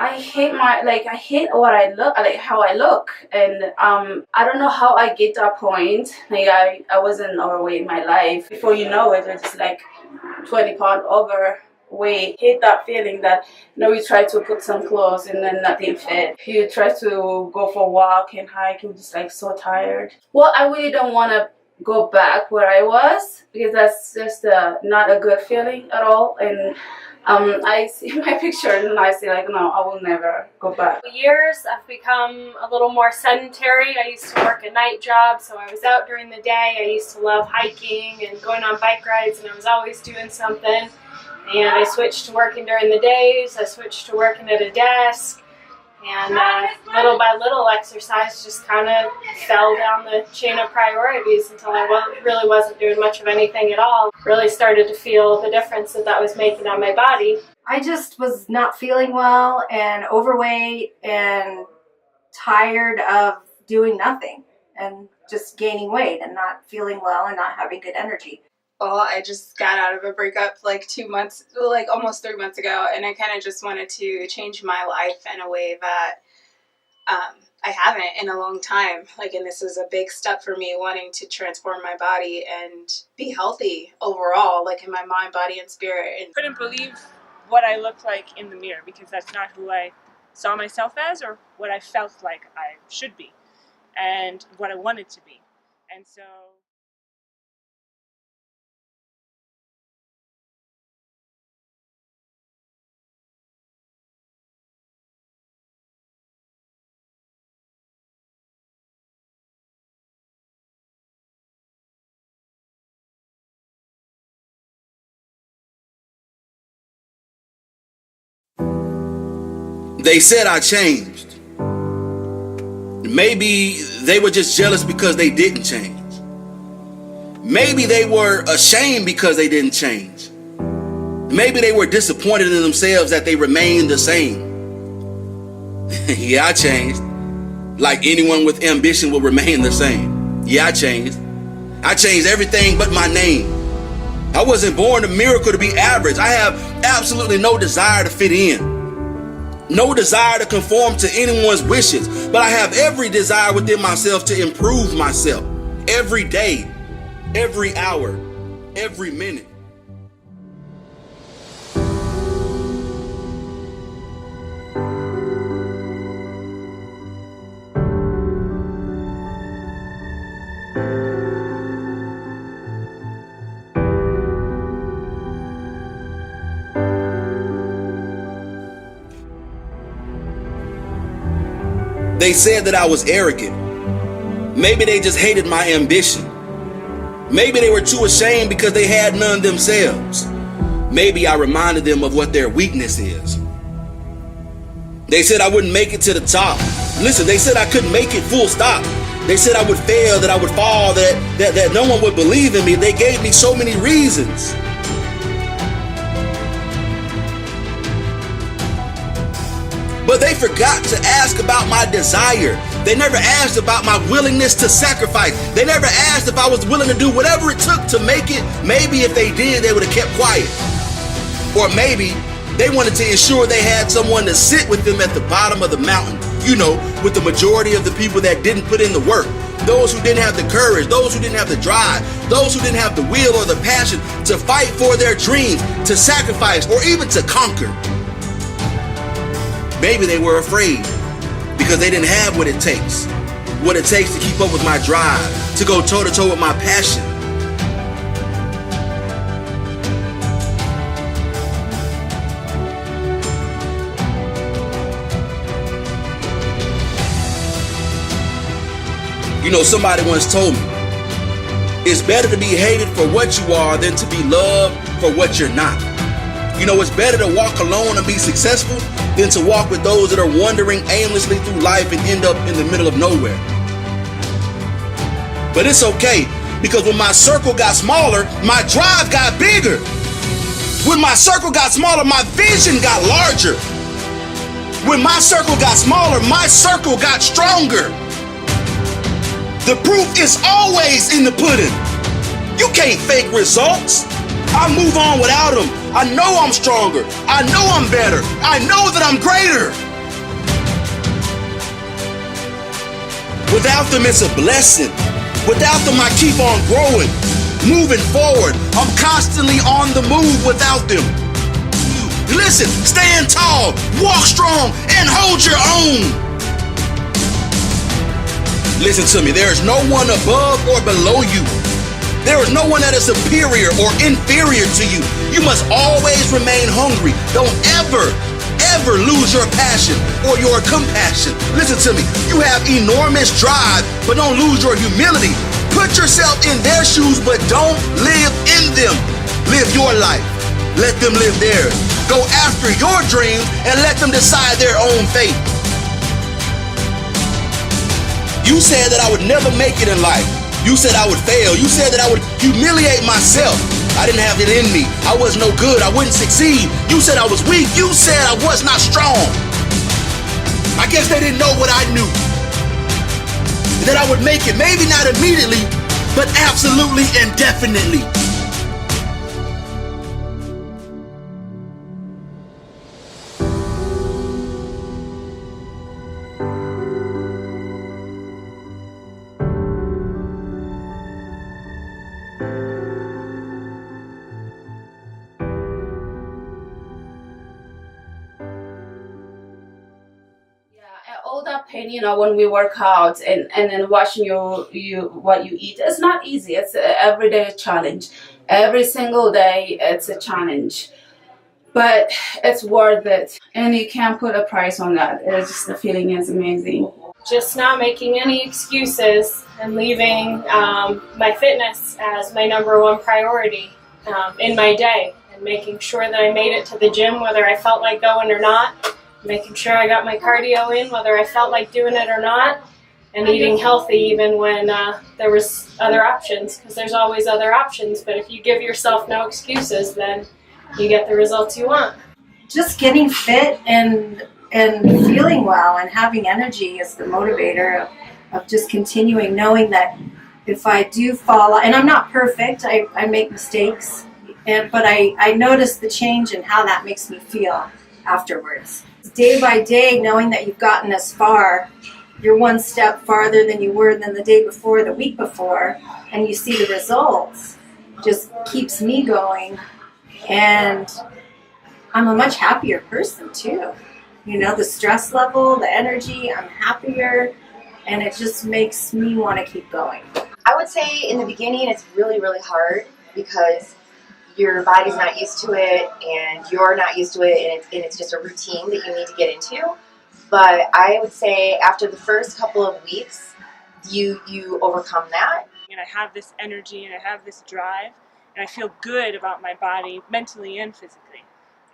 I hate I hate what I look like, how I look, and I don't know how I get to that point. Like I wasn't overweight in my life. Before you know it, it's just like 20 pounds overweight. Hate that feeling that you try to put some clothes and then nothing fit. You try to go for a walk and hike, you're just like so tired. Well, I really don't want to go back where I was because that's just not a good feeling at all. And I see my picture and I say like, no, I will never go back. For years, I've become a little more sedentary. I used to work a night job, so I was out during the day. I used to love hiking and going on bike rides, and I was always doing something. And I switched to working during the days. I switched to working at a desk. And little by little, exercise just kind of fell down the chain of priorities until I really wasn't doing much of anything at all. Really started to feel the difference that was making on my body. I just was not feeling well and overweight and tired of doing nothing and just gaining weight and not feeling well and not having good energy. Well, I just got out of a breakup like almost 3 months ago, and I kind of just wanted to change my life in a way that I haven't in a long time. And this is a big step for me, wanting to transform my body and be healthy overall, in my mind, body, and spirit. I couldn't believe what I looked like in the mirror because that's not who I saw myself as or what I felt like I should be and what I wanted to be. And so they said I changed. Maybe they were just jealous because they didn't change. Maybe they were ashamed because they didn't change. Maybe they were disappointed in themselves that they remained the same. Yeah, I changed. Like anyone with ambition will remain the same. Yeah, I changed. I changed everything but my name. I wasn't born a miracle to be average. I have absolutely no desire to fit in. No desire to conform to anyone's wishes, but I have every desire within myself to improve myself every day, every hour, every minute. They said that I was arrogant. Maybe they just hated my ambition. Maybe they were too ashamed because they had none themselves. Maybe I reminded them of what their weakness is. They said I wouldn't make it to the top. Listen, they said I couldn't make it, full stop. They said I would fail, that I would fall, that no one would believe in me. They gave me so many reasons. But they forgot to ask about my desire. They never asked about my willingness to sacrifice. They never asked if I was willing to do whatever it took to make it. Maybe if they did, they would have kept quiet. Or maybe they wanted to ensure they had someone to sit with them at the bottom of the mountain. With the majority of the people that didn't put in the work. Those who didn't have the courage, those who didn't have the drive, those who didn't have the will or the passion to fight for their dreams, to sacrifice, or even to conquer. Maybe they were afraid because they didn't have what it takes to keep up with my drive, to go toe to toe with my passion. Somebody once told me, it's better to be hated for what you are than to be loved for what you're not. It's better to walk alone and be successful than to walk with those that are wandering aimlessly through life and end up in the middle of nowhere. But it's okay, because when my circle got smaller, my drive got bigger. When my circle got smaller, my vision got larger. When my circle got smaller, my circle got stronger. The proof is always in the pudding. You can't fake results. I move on without them. I know I'm stronger. I know I'm better. I know that I'm greater. Without them, it's a blessing. Without them, I keep on growing, moving forward. I'm constantly on the move without them. Listen, stand tall, walk strong, and hold your own. Listen to me, there is no one above or below you. There is no one that is superior or inferior to you. You must always remain hungry. Don't ever lose your passion or your compassion. Listen to me, you have enormous drive, but don't lose your humility. Put yourself in their shoes, but don't live in them. Live your life. Let them live theirs. Go after your dreams and let them decide their own fate. You said that I would never make it in life. You said I would fail. You said that I would humiliate myself. I didn't have it in me. I was no good. I wouldn't succeed. You said I was weak. You said I was not strong. I guess they didn't know what I knew. That I would make it. Maybe not immediately, but absolutely and definitely. All that pain, when we work out and then watching what you eat, it's not easy. It's an everyday challenge. Every single day, it's a challenge. But it's worth it. And you can't put a price on that. It's just, the feeling is amazing. Just not making any excuses and leaving my fitness as my #1 priority in my day, and making sure that I made it to the gym whether I felt like going or not. Making sure I got my cardio in, whether I felt like doing it or not, and eating healthy even when there was other options, because there's always other options. But if you give yourself no excuses, then you get the results you want. Just getting fit and feeling well and having energy is the motivator of just continuing, knowing that if I do fall, and I'm not perfect, I make mistakes, but I notice the change in how that makes me feel afterwards. Day by day, knowing that you've gotten as far, you're one step farther than you were than the day before, the week before, and you see the results, just keeps me going. And I'm a much happier person too. The stress level, the energy, I'm happier, and it just makes me want to keep going. I would say in the beginning it's really, really hard because your body's not used to it and you're not used to it, and it's just a routine that you need to get into. But I would say after the first couple of weeks, you overcome that. And I have this energy and I have this drive and I feel good about my body mentally and physically.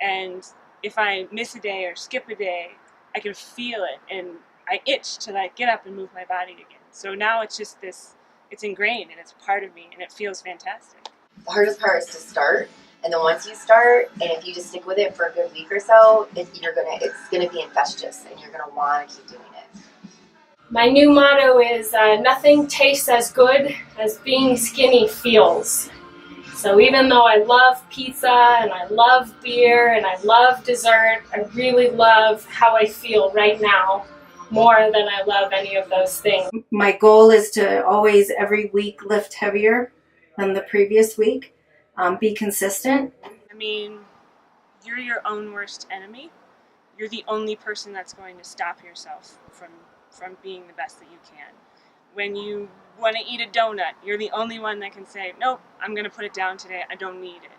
And if I miss a day or skip a day, I can feel it and I itch to get up and move my body again. So now it's just it's ingrained and it's part of me and it feels fantastic. The hardest part is to start, and then once you start, and if you just stick with it for a good week or so, it's gonna be infectious, and you're gonna want to keep doing it. My new motto is nothing tastes as good as being skinny feels. So even though I love pizza and I love beer and I love dessert, I really love how I feel right now more than I love any of those things. My goal is to always, every week, lift heavier than the previous week. Be consistent. I mean, you're your own worst enemy. You're the only person that's going to stop yourself from being the best that you can. When you want to eat a donut, you're the only one that can say, nope, I'm going to put it down today, I don't need it.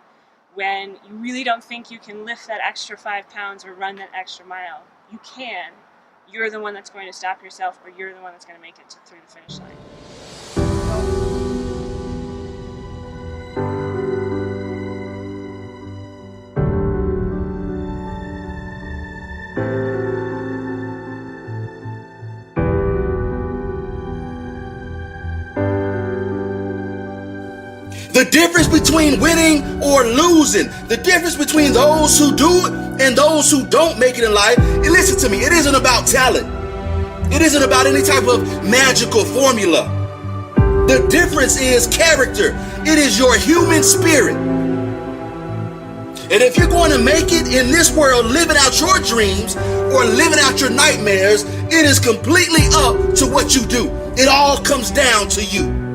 When you really don't think you can lift that extra 5 pounds or run that extra mile, you can. You're the one that's going to stop yourself, or you're the one that's going to make it through the finish line. The difference between winning or losing, the difference between those who do it and those who don't make it in life, and listen to me, it isn't about talent. It isn't about any type of magical formula. The difference is character. It is your human spirit. And if you're going to make it in this world living out your dreams or living out your nightmares, it is completely up to what you do. It all comes down to you.